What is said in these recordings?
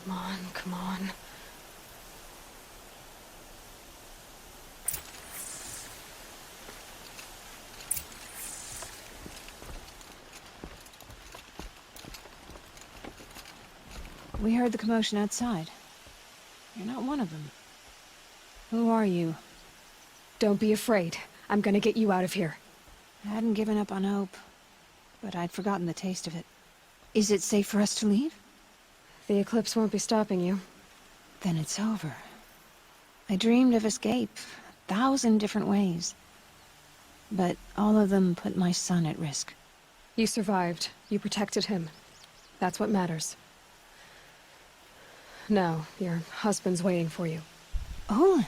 Come on, come on. We heard the commotion outside. You're not one of them. Who are you? Don't be afraid. I'm gonna get you out of here. I hadn't given up on hope, but I'd forgotten the taste of it. Is it safe for us to leave? The eclipse won't be stopping you. Then it's over. I dreamed of escape, 1,000 different ways. But all of them put my son at risk. You survived. You protected him. That's what matters. Now, your husband's waiting for you. Olin!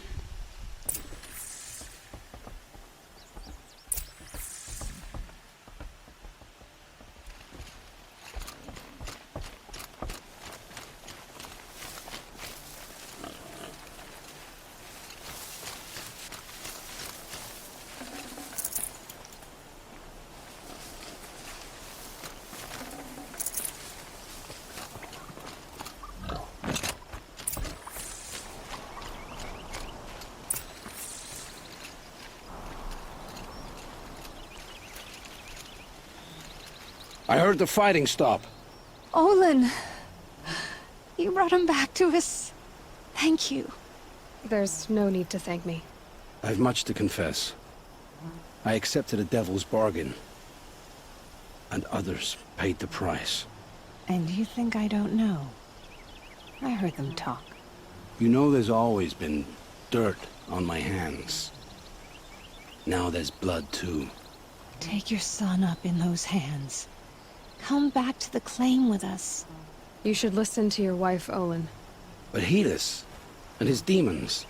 I heard the fighting stop. Olin! You brought him back to us. Thank you. There's no need to thank me. I've much to confess. I accepted a devil's bargain. And others paid the price. And you think I don't know? I heard them talk. You know there's always been dirt on my hands. Now there's blood too. Take your son up in those hands. Come back to the claim with us. You should listen to your wife, Olin. But Hedis and his demons.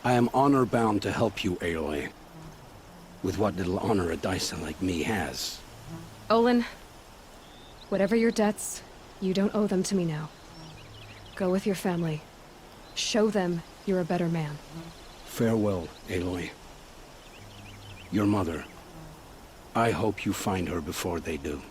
I am honor-bound to help you, Aloy. With what little honor a Dyson like me has. Olin, whatever your debts, you don't owe them to me now. Go with your family. Show them you're a better man. Farewell, Aloy. Your mother. I hope you find her before they do.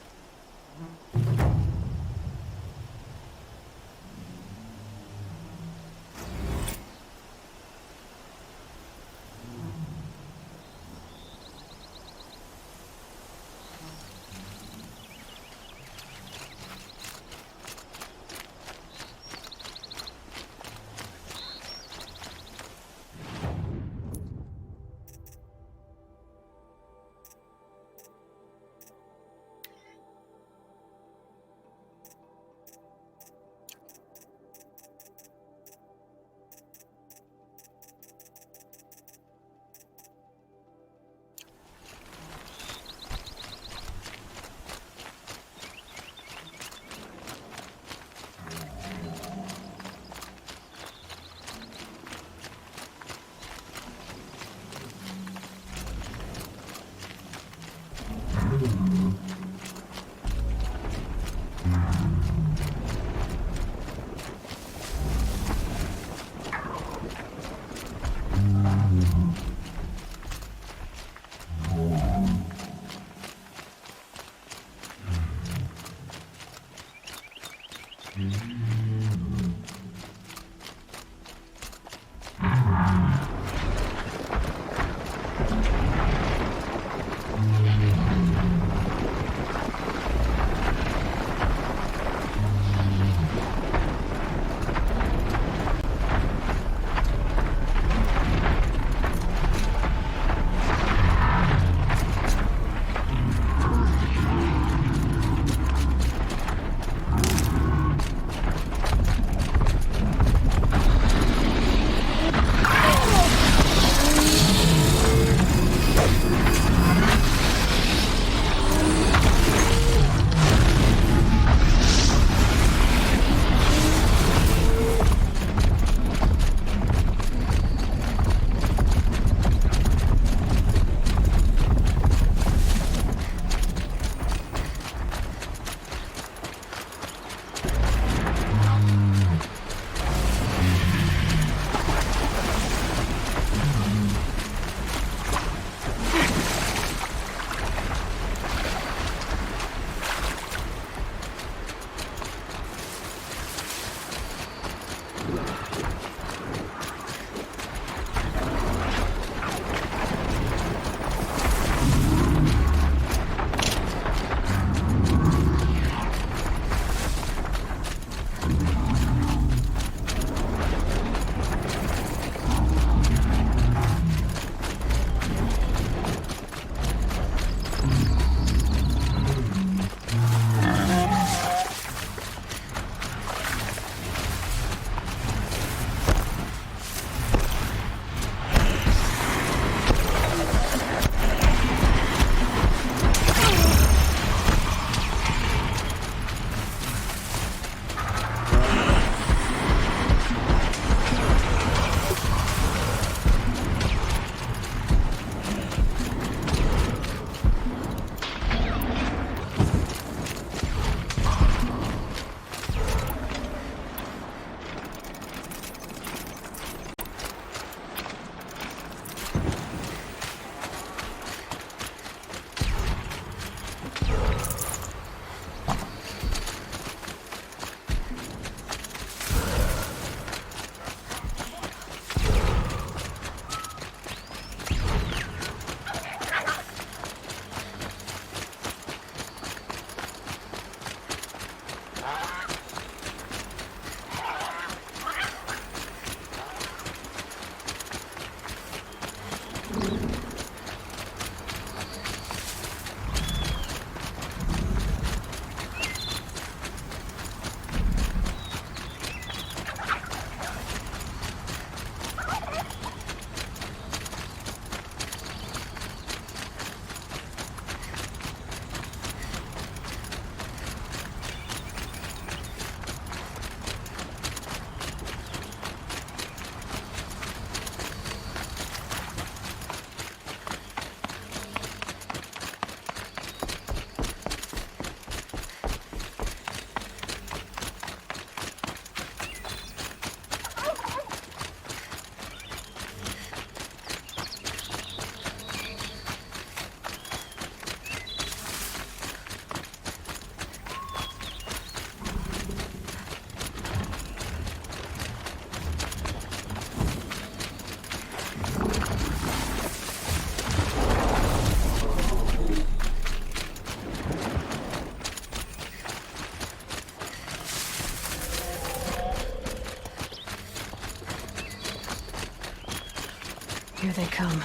Here they come.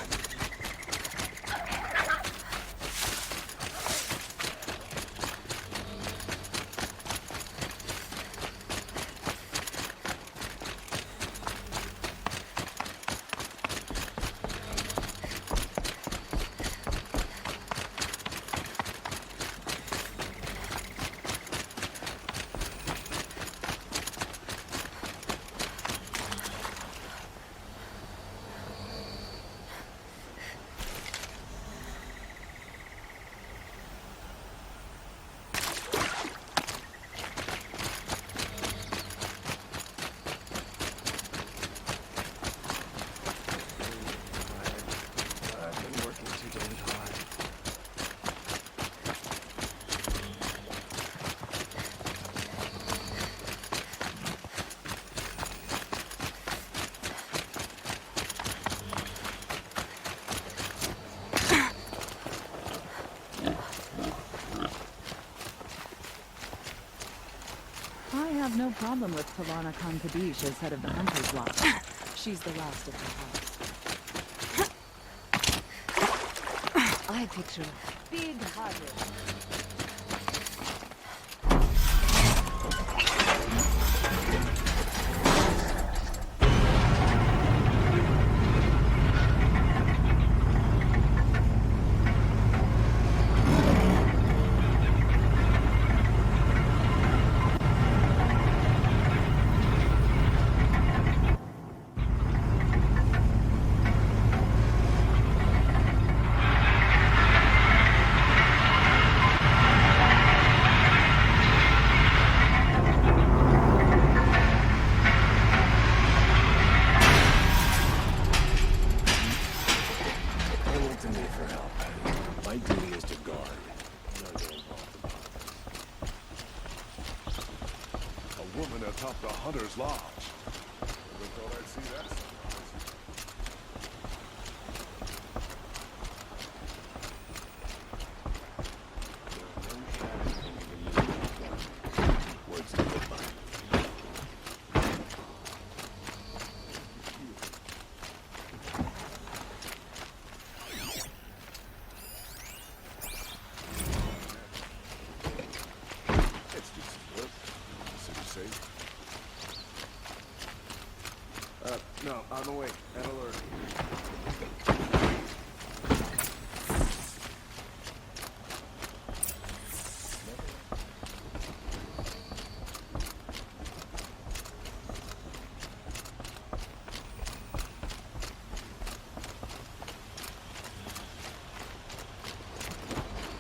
I have no problem with Pavana Khan Kadish as head of the Hunter's Lodge. She's the last of the house. I picture big-hearted. Atop the Hunter's Lodge. Never thought I'd see that sunrise. Words to live by. It's decent work. City safe. No, on the way. At alert.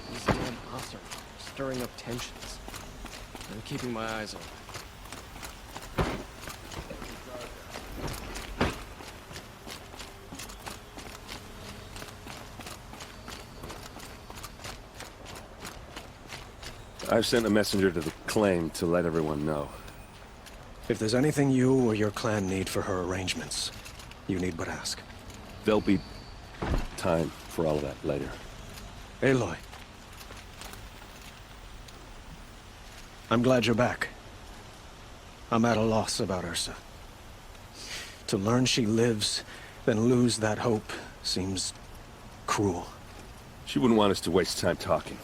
These damn ops are stirring up tensions. I'm keeping my eyes on. I've sent a messenger to the claim to let everyone know. If there's anything you or your clan need for her arrangements, you need but ask. There'll be time for all of that later. Aloy. I'm glad you're back. I'm at a loss about Ursa. To learn she lives, then lose that hope, seems cruel. She wouldn't want us to waste time talking.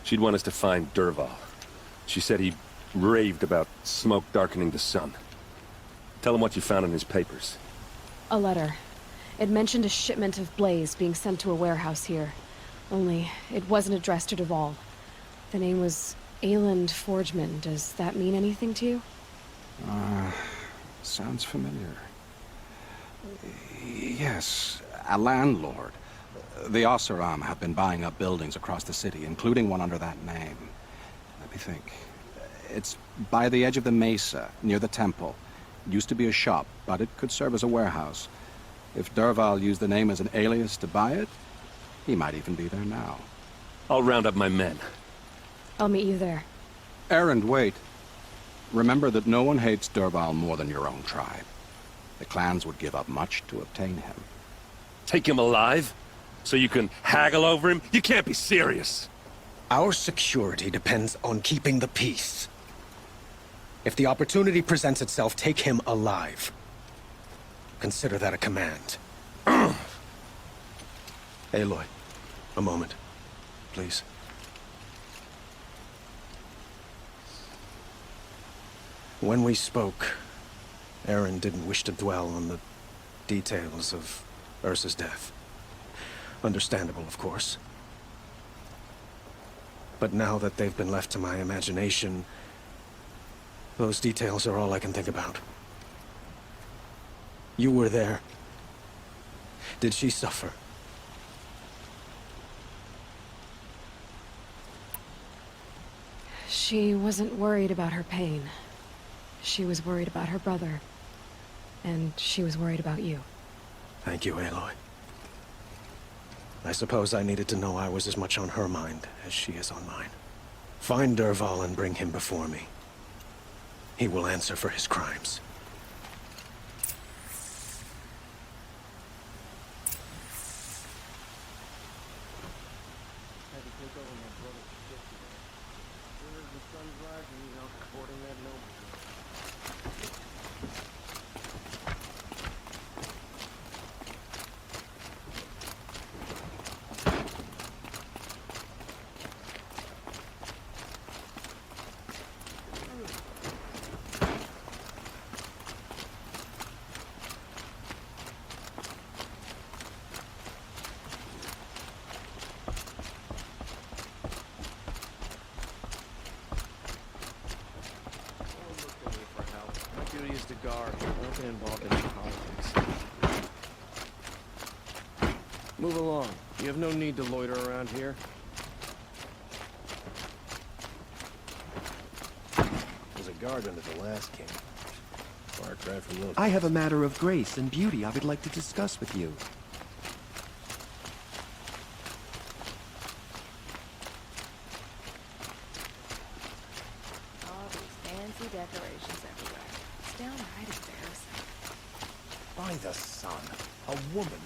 She'd want us to find Dervahl. She said he raved about smoke darkening the sun. Tell him what you found in his papers. A letter. It mentioned a shipment of blaze being sent to a warehouse here. Only, it wasn't addressed to Dervahl. The name was Ayland Forgeman. Does that mean anything to you? Sounds familiar. Yes, a landlord. The Oseram have been buying up buildings across the city, including one under that name. Let me think. It's by the edge of the mesa, near the temple. It used to be a shop, but it could serve as a warehouse. If Dervahl used the name as an alias to buy it, he might even be there now. I'll round up my men. I'll meet you there. Erend, wait. Remember that no one hates Dervahl more than your own tribe. The clans would give up much to obtain him. Take him alive? So you can haggle over him? You can't be serious. Our security depends on keeping the peace. If the opportunity presents itself, take him alive. Consider that a command. Aloy, a moment, please. When we spoke, Aaron didn't wish to dwell on the details of Ursa's death. Understandable, of course. But now that they've been left to my imagination, those details are all I can think about. You were there. Did she suffer? She wasn't worried about her pain. She was worried about her brother. And she was worried about you. Thank you, Aloy. I suppose I needed to know I was as much on her mind as she is on mine. Find Dervahl and bring him before me. He will answer for his crimes. Had to take over my brother's ship today. As soon as the sun's rising, he's out boarding that noble. Duty is to guard. Don't get involved in politics. Move along. You have no need to loiter around here. Was a guard under the last king. Far cry from those. I have a matter of grace and beauty I would like to discuss with you. All these fancy decorations everywhere. It's downright embarrassing. By the sun, a woman.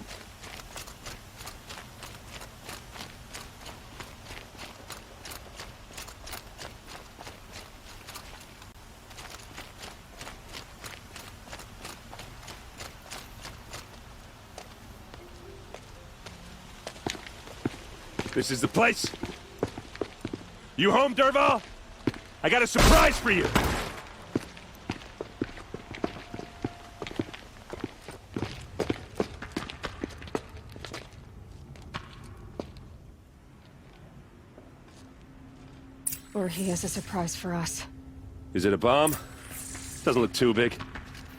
This is the place? You home, Dervahl? I got a surprise for you! Or he has a surprise for us. Is it a bomb? Doesn't look too big.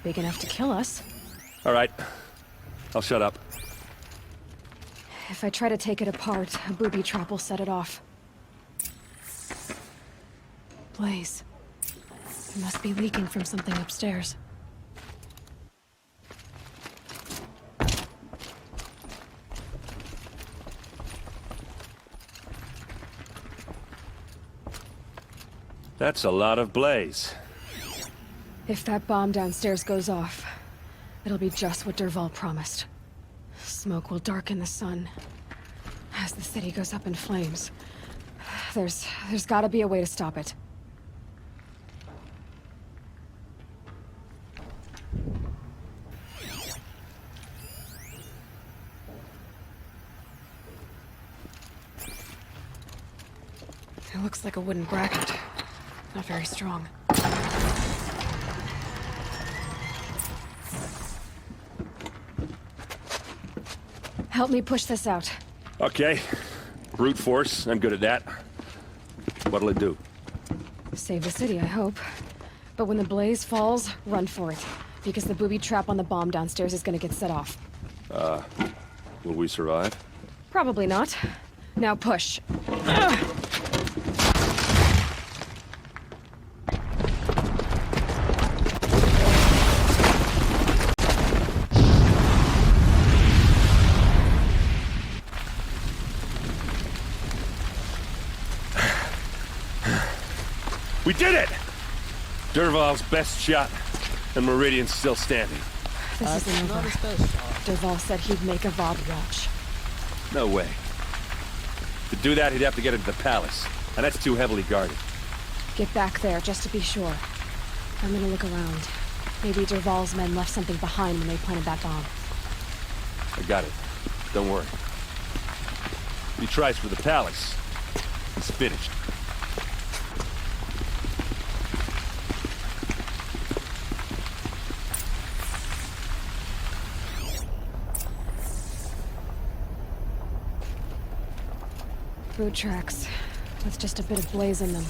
Big enough to kill us. All right. I'll shut up. If I try to take it apart, a booby trap will set it off. Blaze. It must be leaking from something upstairs. That's a lot of blaze. If that bomb downstairs goes off, it'll be just what Dervahl promised. Smoke will darken the sun as the city goes up in flames. There's gotta be a way to stop it. It looks like a wooden bracket. Not very strong. Help me push this out. Okay. Brute force, I'm good at that. What'll it do? Save the city, I hope. But when the blaze falls, run for it. Because the booby trap on the bomb downstairs is gonna get set off. Will we survive? Probably not. Now push. We did it! Dervahl's best shot, and Meridian's still standing. This isn't over. Dervahl said he'd make a Vob watch. No way. To do that, he'd have to get into the palace, and that's too heavily guarded. Get back there, just to be sure. I'm gonna look around. Maybe Dervahl's men left something behind when they planted that bomb. I got it. Don't worry. If he tries for the palace, he's finished. Boot tracks, with just a bit of blaze in them.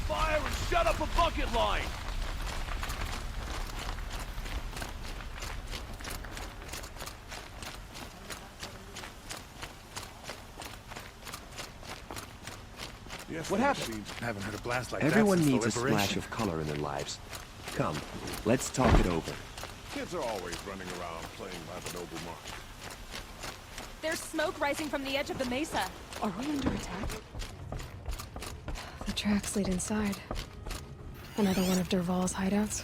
Fire and shut up a bucket line! What happened? Haven't heard a blast like Everyone that since needs a Liberation. splash of color in their lives. Come, let's talk it over. Kids are always running around playing by the noble mark. There's smoke rising from the edge of the mesa. Are we under attack? The tracks lead inside. Another one of Dervahl's hideouts.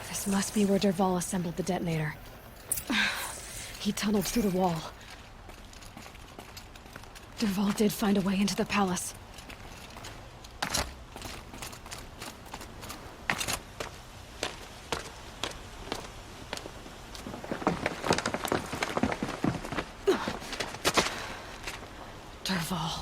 This must be where Dervahl assembled the detonator. He tunneled through the wall. Dervahl did find a way into the palace. Dervahl.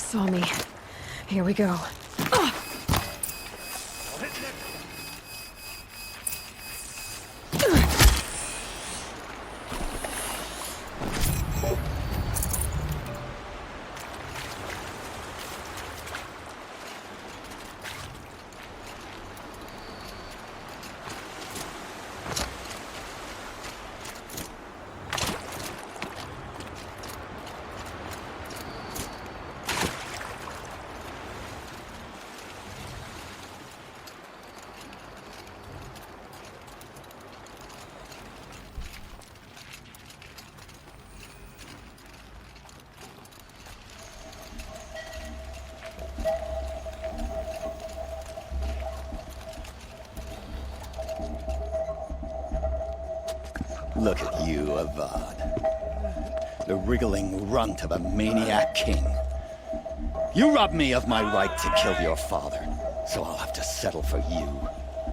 Saw me. Here we go. Look at you, Avad. The wriggling runt of a maniac king. You robbed me of my right to kill your father, so I'll have to settle for you.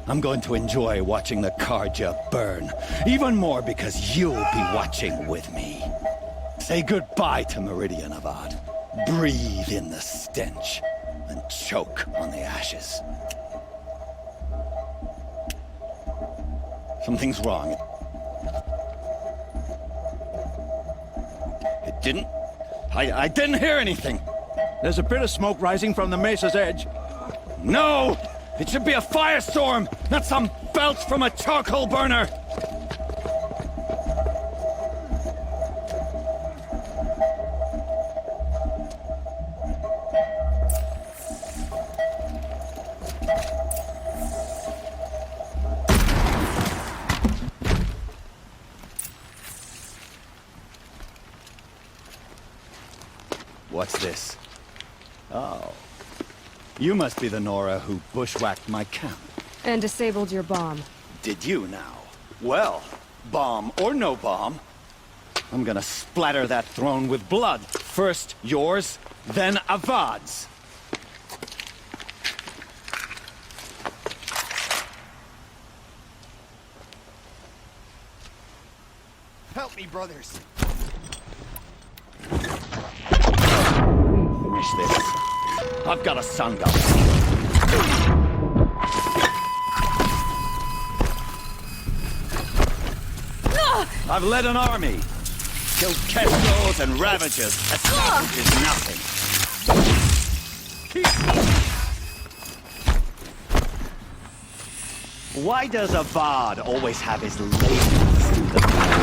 I'm going to enjoy watching the Karja burn, even more because you'll be watching with me. Say goodbye to Meridian, Avad. Breathe in the stench, and choke on the ashes. Something's wrong. It didn't? I didn't hear anything. There's a bit of smoke rising from the mesa's edge. No! It should be a firestorm, not some belch from a charcoal burner! What's this? Oh. You must be the Nora who bushwhacked my camp. And disabled your bomb. Did you now? Well, bomb or no bomb, I'm gonna splatter that throne with blood. First yours, then Avad's. Help me, brothers. Finish this. I've got a sun gun. I've led an army. Killed Kestrels and Ravagers. A savage is nothing. Why does Avad always have his ladies do the fighting?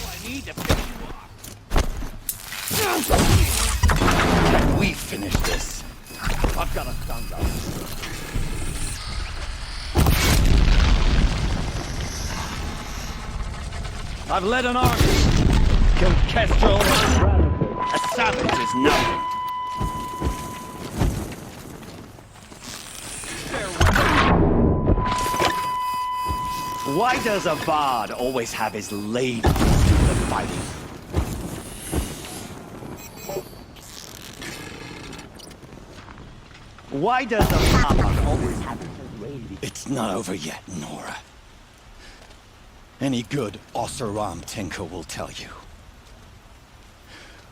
I need to pick you up. Can we finish this? I've got a sun gun. I've led an army. Killed Kestrel and Ravagers. A savage is nothing. Why does Avad always have his ladies do the fighting? Why does Avad always have his ladies? It's not over yet, Nora. Any good Oseram tinker will tell you.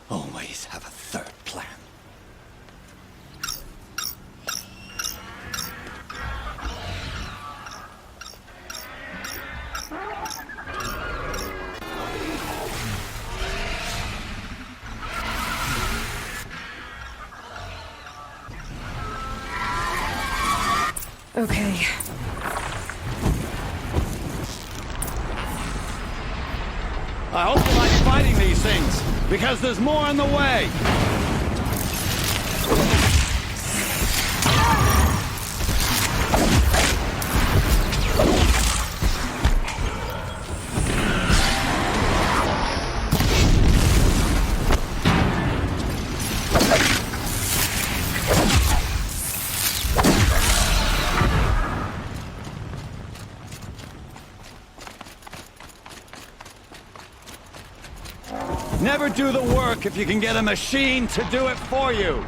Always have a third plan. Okay. I hope you like fighting these things, because there's more on the way! Never do the work if you can get a machine to do it for you!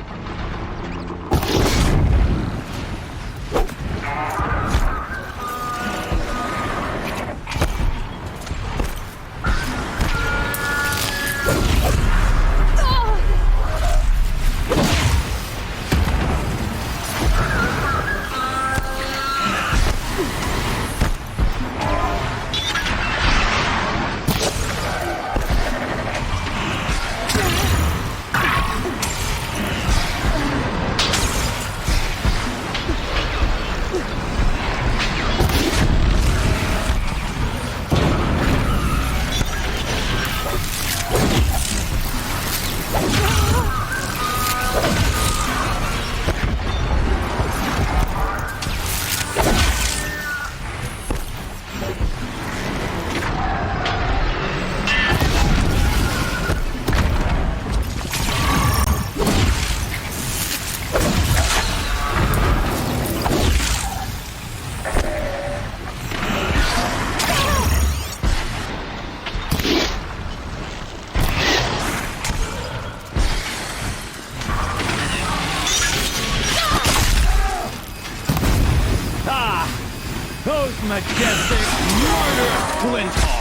Those majestic, murderous flinthawks!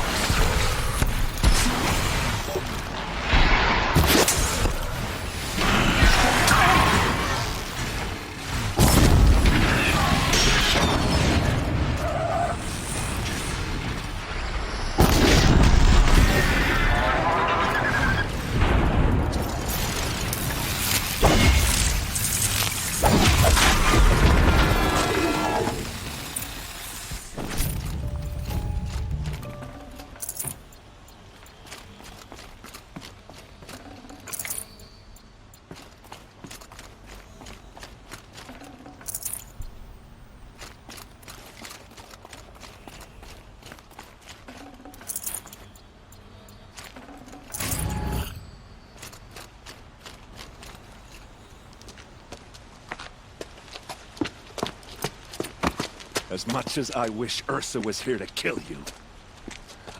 As much as I wish Ursa was here to kill you,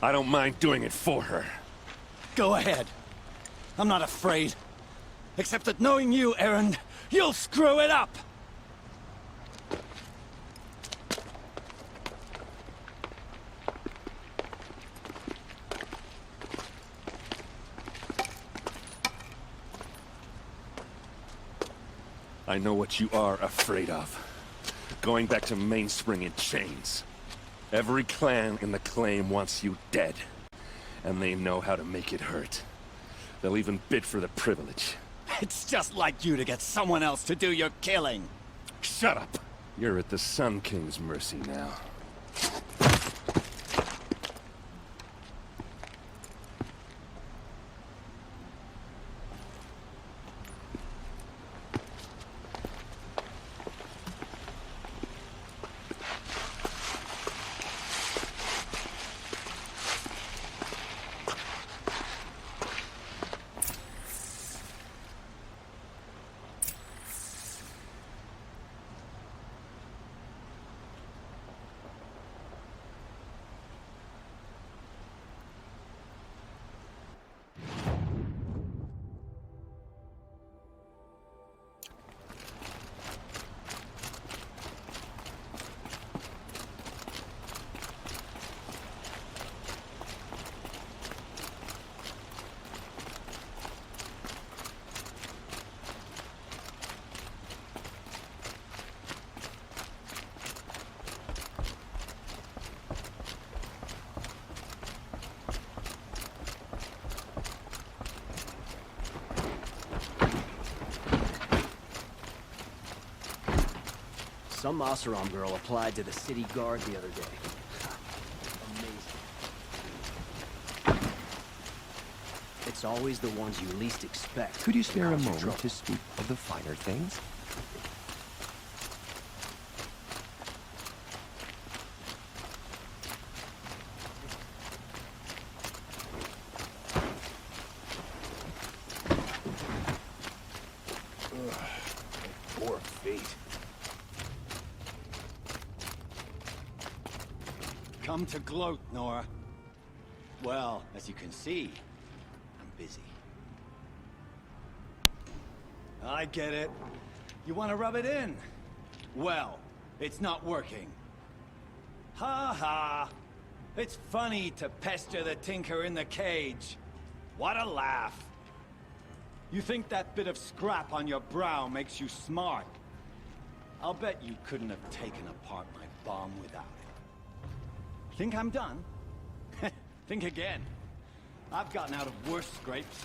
I don't mind doing it for her. Go ahead. I'm not afraid. Except that knowing you, Erend, you'll screw it up! I know what you are afraid of. Going back to Mainspring in chains. Every clan in the claim wants you dead. And they know how to make it hurt. They'll even bid for the privilege. It's just like you to get someone else to do your killing. Shut up! You're at the Sun King's mercy now. Some Oseram girl applied to the city guard the other day. Amazing. It's always the ones you least expect. Could you spare a Cause you moment trouble. to speak of the finer things? Poor feet. Come to gloat, Nora. Well, as you can see, I'm busy. I get it. You want to rub it in? Well, it's not working. Ha ha! It's funny to pester the tinker in the cage. What a laugh! You think that bit of scrap on your brow makes you smart? I'll bet you couldn't have taken apart my bomb without it. Think I'm done? Think again. I've gotten out of worse scrapes.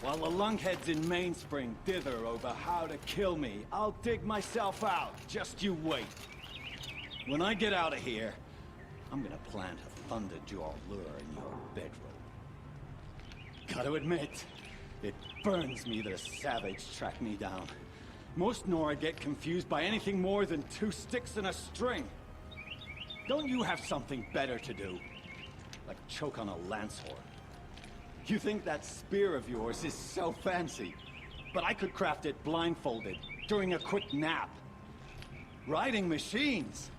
While the lunkheads in Mainspring dither over how to kill me, I'll dig myself out. Just you wait. When I get out of here, I'm gonna plant a thunderjaw lure in your bedroom. Gotta admit, it burns me that a savage tracked me down. Most Nora get confused by anything more than 2 sticks and a string. Don't you have something better to do? Like choke on a lance horn. You think that spear of yours is so fancy, but I could craft it blindfolded, during a quick nap. Riding machines?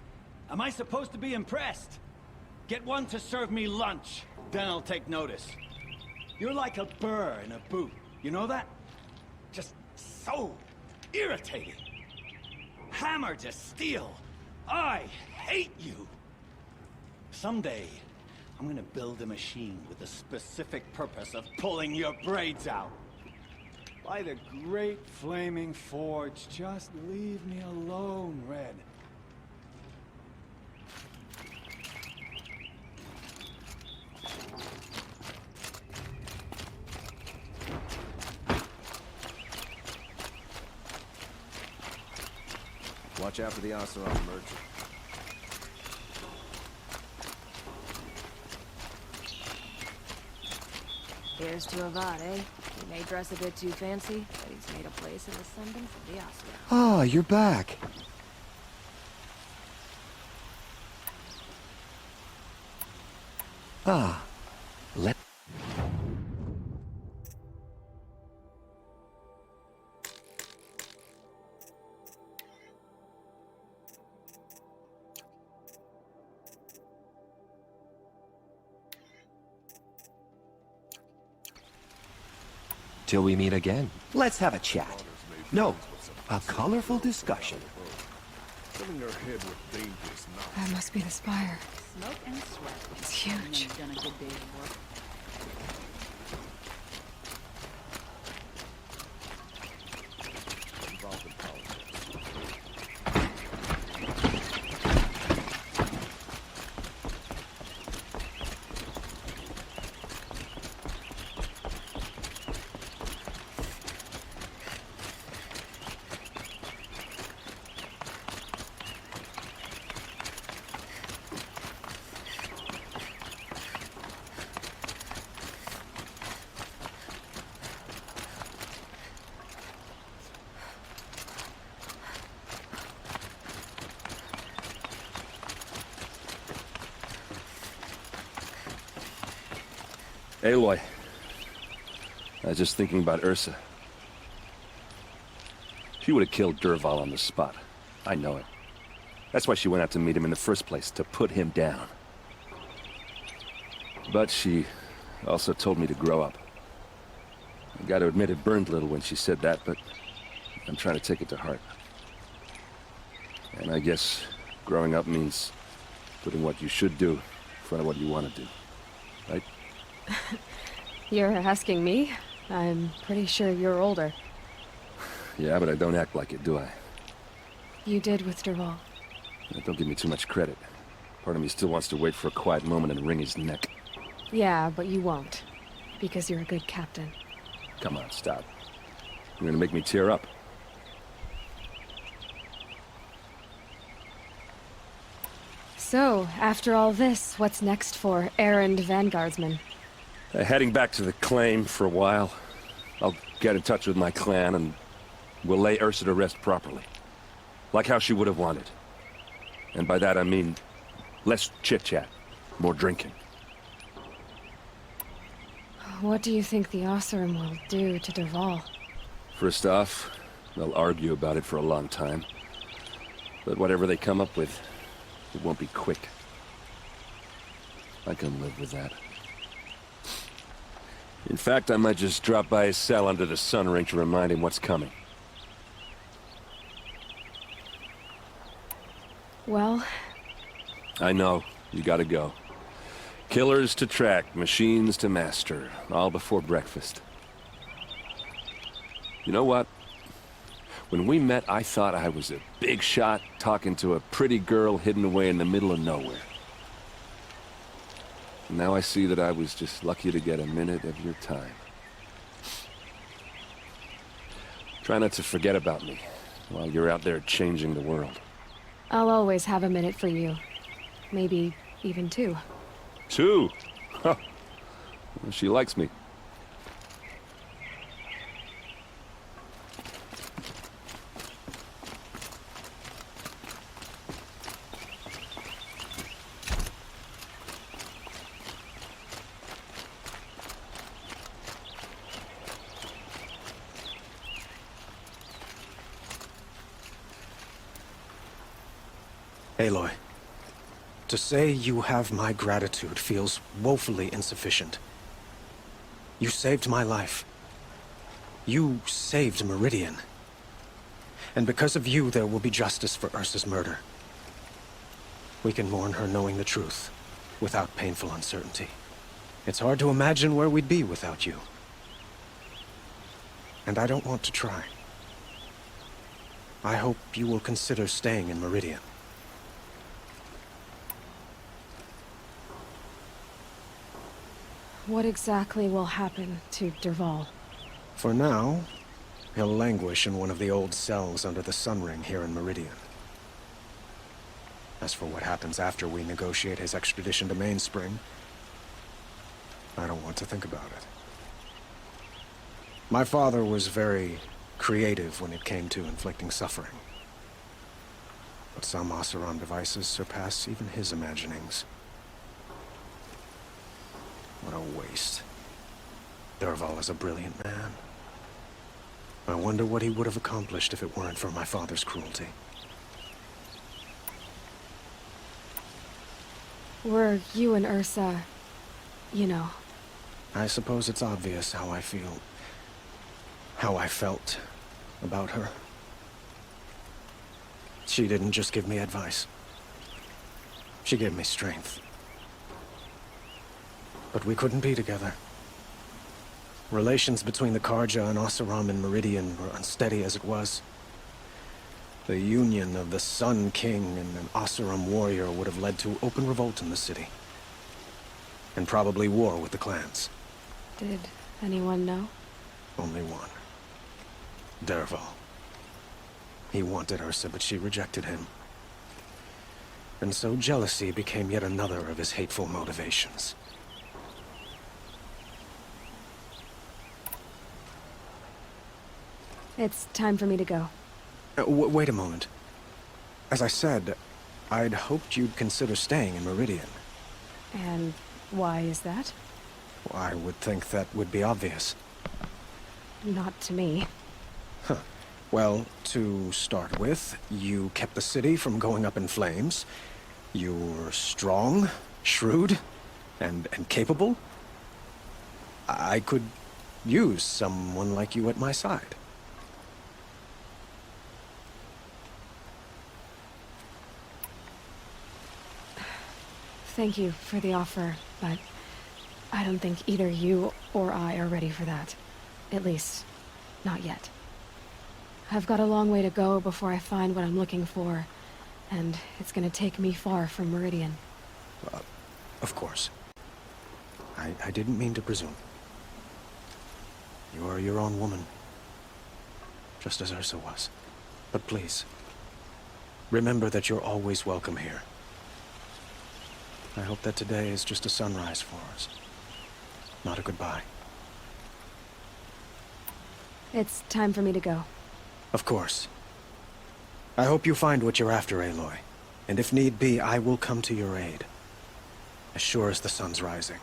Am I supposed to be impressed? Get one to serve me lunch, then I'll take notice. You're like a burr in a boot, you know that? Just so irritating. Hammer to steel. I hate you. Someday, I'm gonna build a machine with the specific purpose of pulling your braids out. By the great flaming forge, just leave me alone, Red. Watch out for the Oseram merchant. Here's to Avad, eh? He may dress a bit too fancy, but he's made a place in Ascendant for the Oscar. Ah, you're back. Ah, let... Till we meet again. Let's have a chat. No, a colorful discussion. Filling their head with dangerous knowledge. That must be the spire. Smoke and sweat. It's huge. And then you've done a good day's work. Involved in politics. Aloy. I was just thinking about Ursa. She would have killed Dervahl on the spot. I know it. That's why she went out to meet him in the first place, to put him down. But she also told me to grow up. I gotta admit it burned a little when she said that, but I'm trying to take it to heart. And I guess growing up means putting what you should do in front of what you want to do. Right? You're asking me? I'm pretty sure you're older. Yeah, but I don't act like it, do I? You did with Dervahl. Don't give me too much credit. Part of me still wants to wait for a quiet moment and wring his neck. Yeah, but you won't. Because you're a good captain. Come on, stop. You're gonna make me tear up. So, after all this, what's next for errand vanguardsman? Heading back to the claim for a while. I'll get in touch with my clan and we'll lay Ursa to rest properly. Like how she would have wanted. And by that I mean less chit-chat, more drinking. What do you think the Oseram will do to Dervahl? First off, they'll argue about it for a long time. But whatever they come up with, it won't be quick. I can live with that. In fact, I might just drop by his cell under the sun ring to remind him what's coming. Well... I know. You gotta go. Killers to track, machines to master, all before breakfast. You know what? When we met, I thought I was a big shot talking to a pretty girl hidden away in the middle of nowhere. And now I see that I was just lucky to get a minute of your time. Try not to forget about me while you're out there changing the world. I'll always have a minute for you. Maybe even two. Two? Huh. Well, she likes me. Aloy, to say you have my gratitude feels woefully insufficient. You saved my life. You saved Meridian. And because of you, there will be justice for Ursa's murder. We can mourn her knowing the truth, without painful uncertainty. It's hard to imagine where we'd be without you. And I don't want to try. I hope you will consider staying in Meridian. What exactly will happen to Dervahl? For now, he'll languish in one of the old cells under the Sun Ring here in Meridian. As for what happens after we negotiate his extradition to Mainspring, I don't want to think about it. My father was very creative when it came to inflicting suffering. But some Oseram devices surpass even his imaginings. What a waste. Dervahl is a brilliant man. I wonder what he would have accomplished if it weren't for my father's cruelty. Were you and Ursa, you know? I suppose it's obvious how I feel. how I felt about her. She didn't just give me advice. She gave me strength. But we couldn't be together. Relations between the Karja and Oseram and Meridian were unsteady as it was. The union of the Sun King and an Oseram warrior would have led to open revolt in the city. And probably war with the clans. Did anyone know? Only one. Derval. He wanted Ursa, but she rejected him. And so jealousy became yet another of his hateful motivations. It's time for me to go. Wait a moment. As I said, I'd hoped you'd consider staying in Meridian. And why is that? I would think that would be obvious. Not to me. Huh. Well, to start with, you kept the city from going up in flames. You were strong, shrewd, and capable. I could use someone like you at my side. Thank you for the offer, but I don't think either you or I are ready for that. At least, not yet. I've got a long way to go before I find what I'm looking for, and it's gonna take me far from Meridian. Of course. I didn't mean to presume. You are your own woman, just as Ursa was. But please, remember that you're always welcome here. I hope that today is just a sunrise for us, not a goodbye. It's time for me to go. Of course. I hope you find what you're after, Aloy. And if need be, I will come to your aid. As sure as the sun's rising.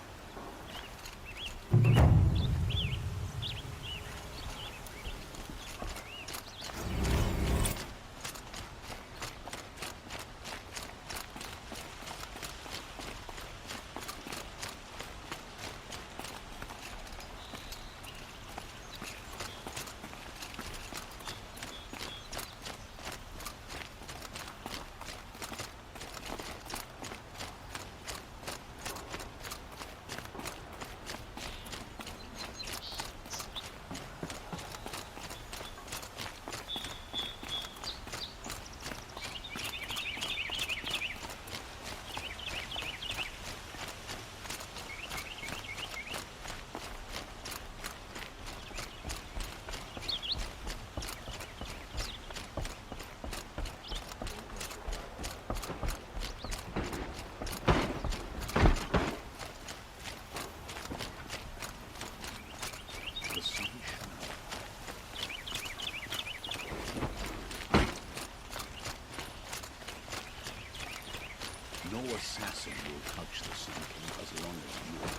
No assassin will touch the Sun King as long as you are.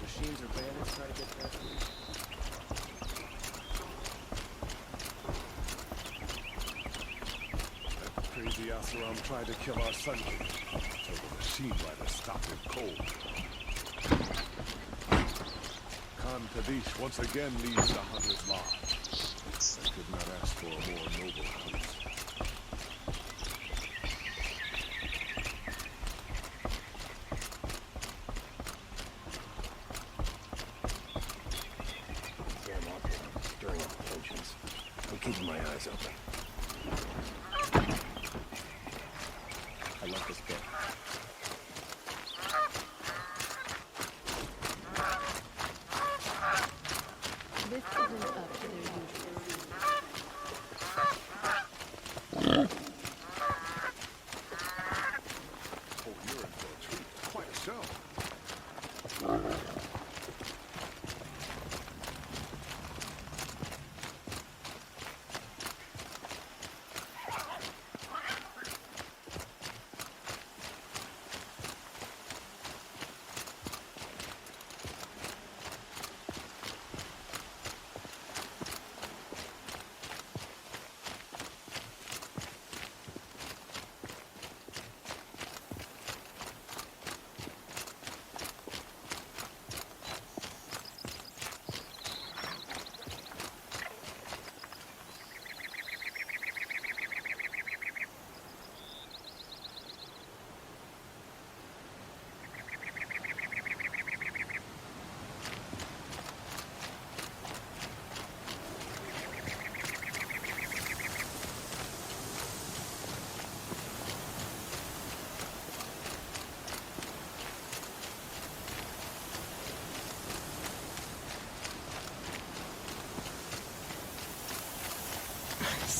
Machines or bandits try to get past me. That crazy Oseram tried to kill our Sun King, so the machine rider stopped him cold. Khan Kadish once again leads the Hunter's Lodge. I could not ask for a more noble house. Damn awful. Stirring up tensions. I'm keeping my eyes open. I love this bit. This isn't up to their usual. Oh, you're in for a treat. Quite a show.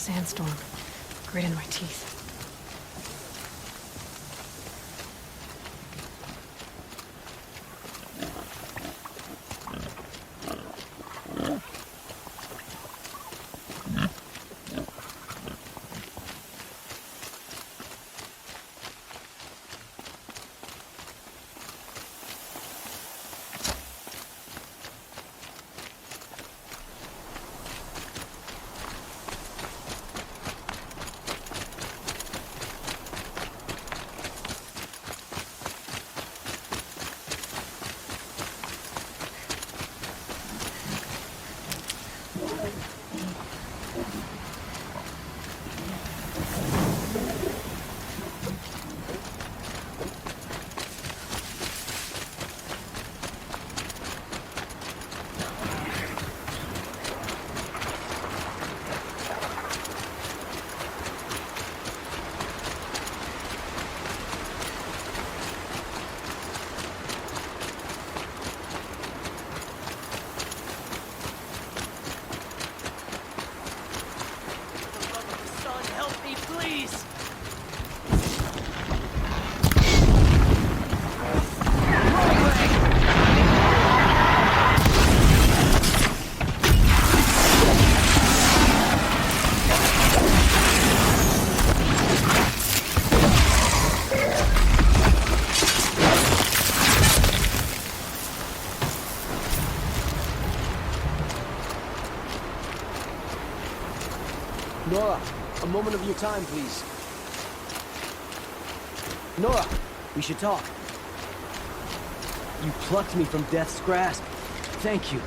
sandstorm. Grit in my teeth. Nora, a moment of your time, please. Nora, we should talk. You plucked me from death's grasp. Thank you.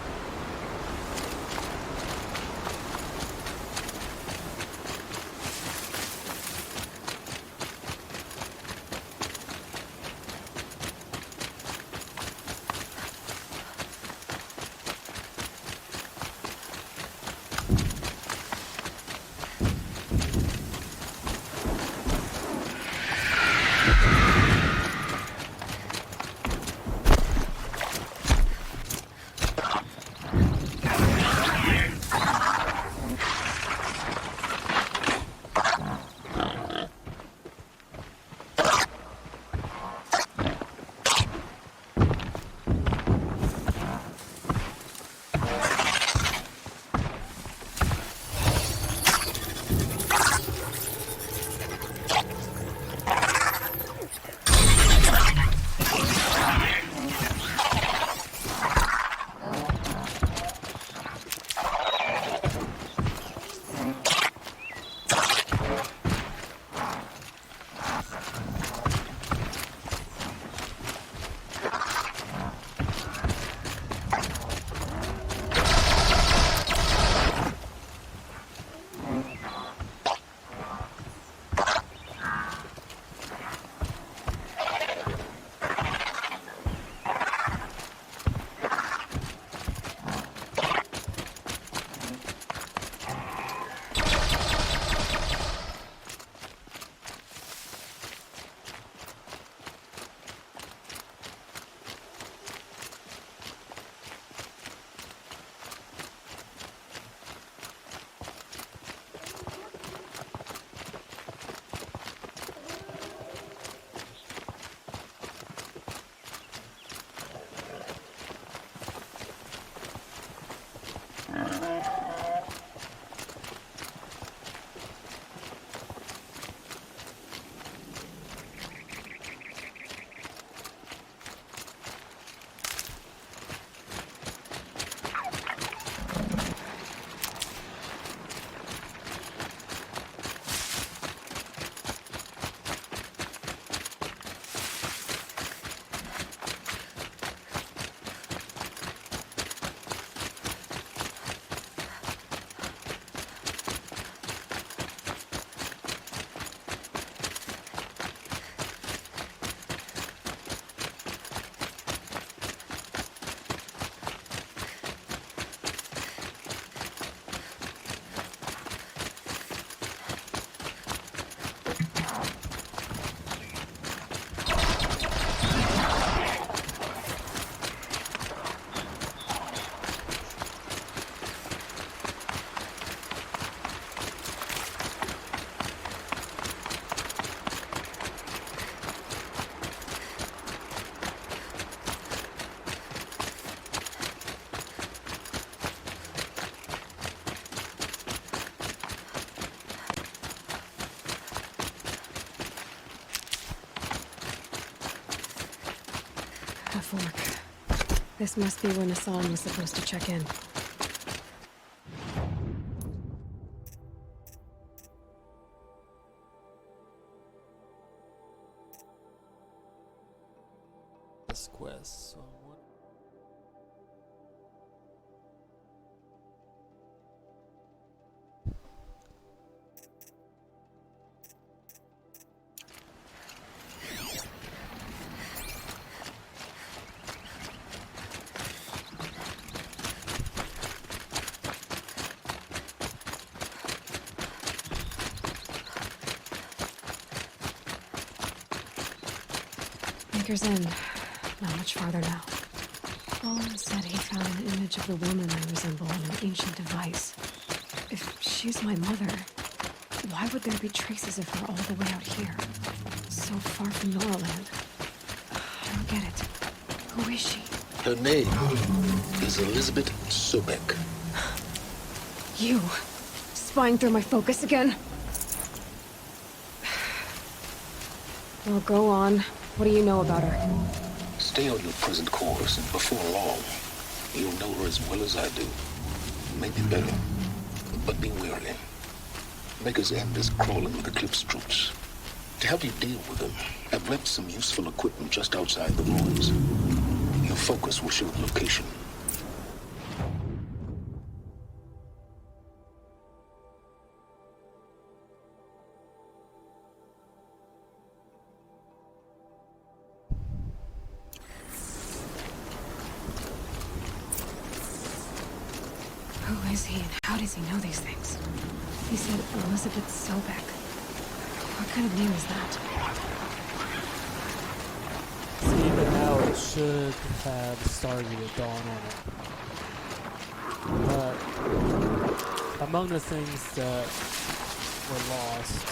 fork. This must be when Hassan was supposed to check in. This quest, so what? Anchor's Inn. Not much farther now. Olin said he found an image of the woman I resemble on an ancient device. If she's my mother, why would there be traces of her all the way out here? So far from Noraland. I don't get it. Who is she? Her name is Elizabeth Sobek. You! Spying through my focus again? Well, go on. What do you know about her? Stay on your present course, and before long, you'll know her as well as I do. Maybe better, but be wary. Maker's End is crawling with Eclipse troops. To help you deal with them, I've left some useful equipment just outside the ruins. Your focus will show the location. Who is he and how does he know these things? He said Elizabeth Sobek. What kind of name is that? See, but now it should have started to dawn on it. But among the things that were lost,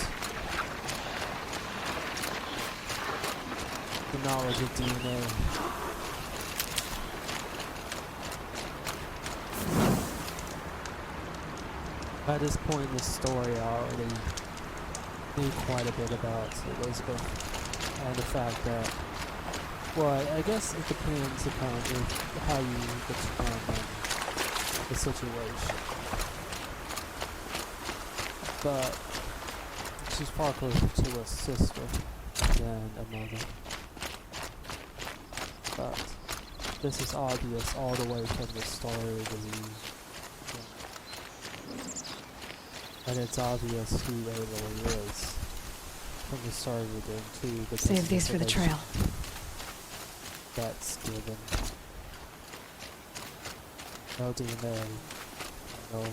the knowledge of DNA. By this point in the story, I already knew quite a bit about Elizabeth, and the fact that, well, I guess it depends upon how you determine the situation. But she's far closer to a sister than a mother. But this is obvious all the way from the story of the disease. And it's obvious who Aloy is from the start of the game too. Save these for the trail. That's given. No DNA. No.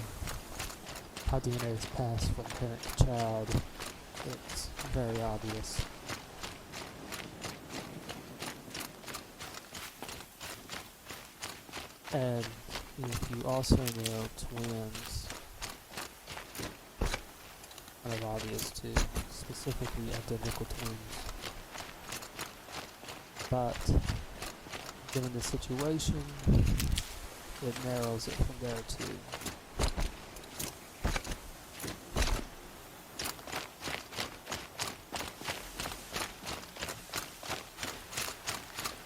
How DNA is passed from parent to child. It's very obvious. And if you also know twins, kind of obvious too, specifically identical twins. But given the situation, it narrows it from there too.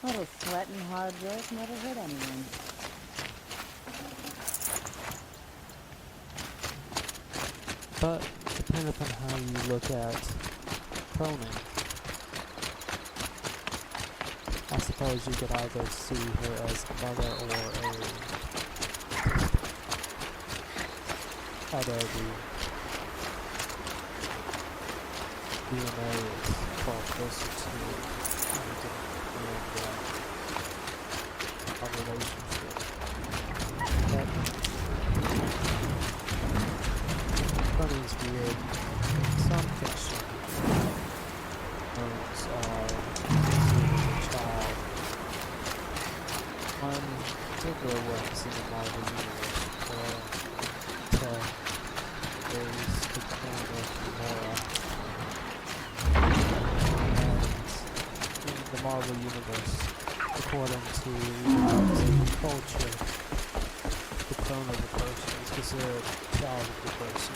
Little sweat and hard work never hurt anyone. But depending upon how you look at cloning, I suppose you could either see her as a mother or a although the DNA is far closer to a relationship. But funny is weird. Some fiction clones are a child. One particular one's in the Marvel universe where there's the clone of Gamora. And in the Marvel universe, according to culture, the clone of the person is considered a child of the person.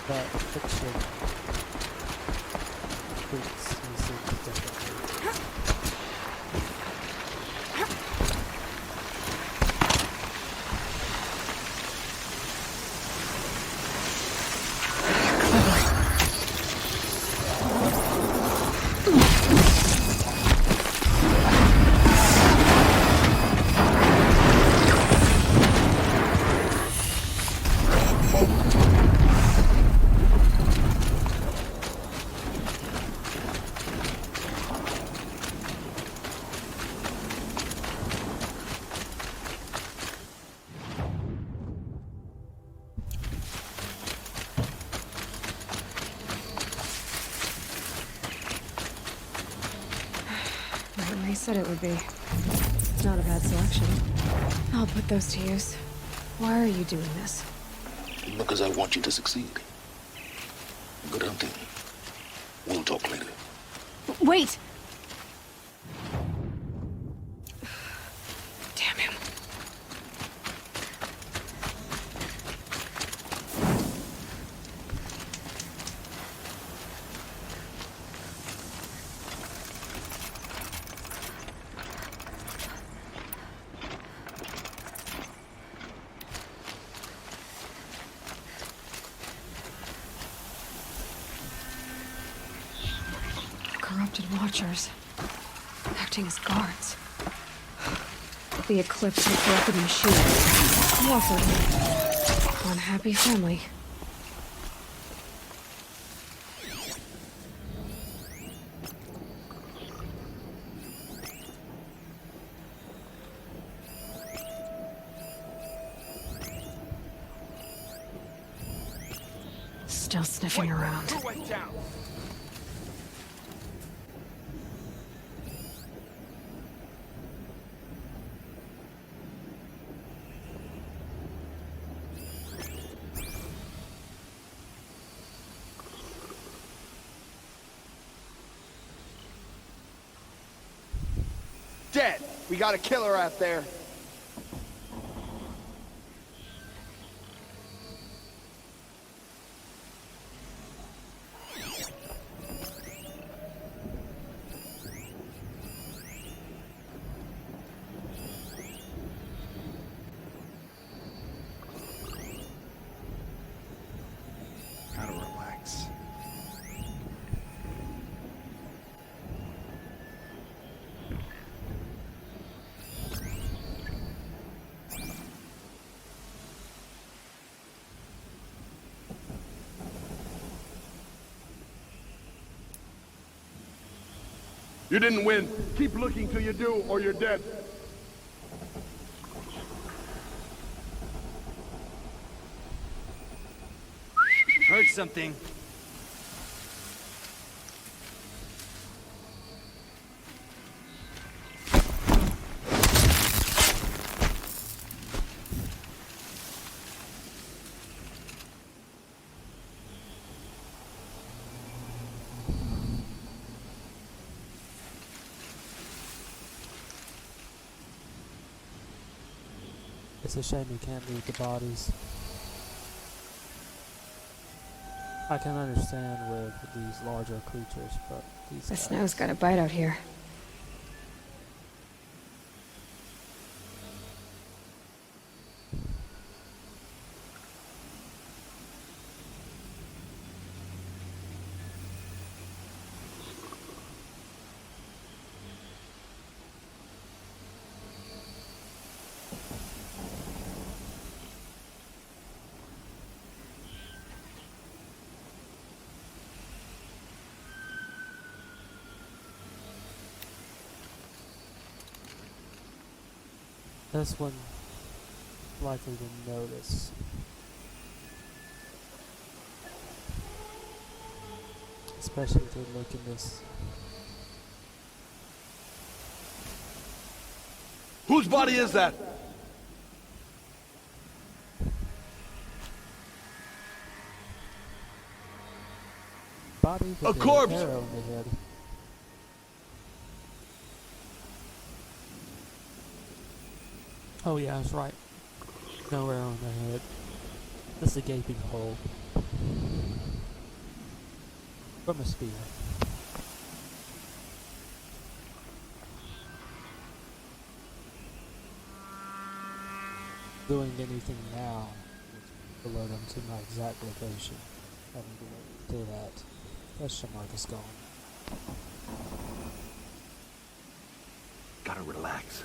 But fiction treats these things differently. Right where he said it would be. Not a bad selection. I'll put those to use. Why are you doing this? Because I want you to succeed. Good hunting. We'll talk later. Wait! Damn him. Corrupted watchers. Acting as guards. The Eclipse has corrupted the machine. Lovely. Unhappy family. Still sniffing around. Who went down? Dead. We got a killer out there. Gotta relax. You didn't win. Keep looking till you do, or you're dead. Heard something. It's a shame you can't loot the bodies. I can understand with these larger creatures, but these The guys... snow's got a bite out here. This one likely to notice. Especially if they look in this. Whose body is that? Body with A corpse! arrow in the head. Oh yeah, that's right. No arrow in the head. This is a gaping hole. From a spear. Doing anything now would alert them to my exact location. Having to wait until that question mark is gone. Gotta relax.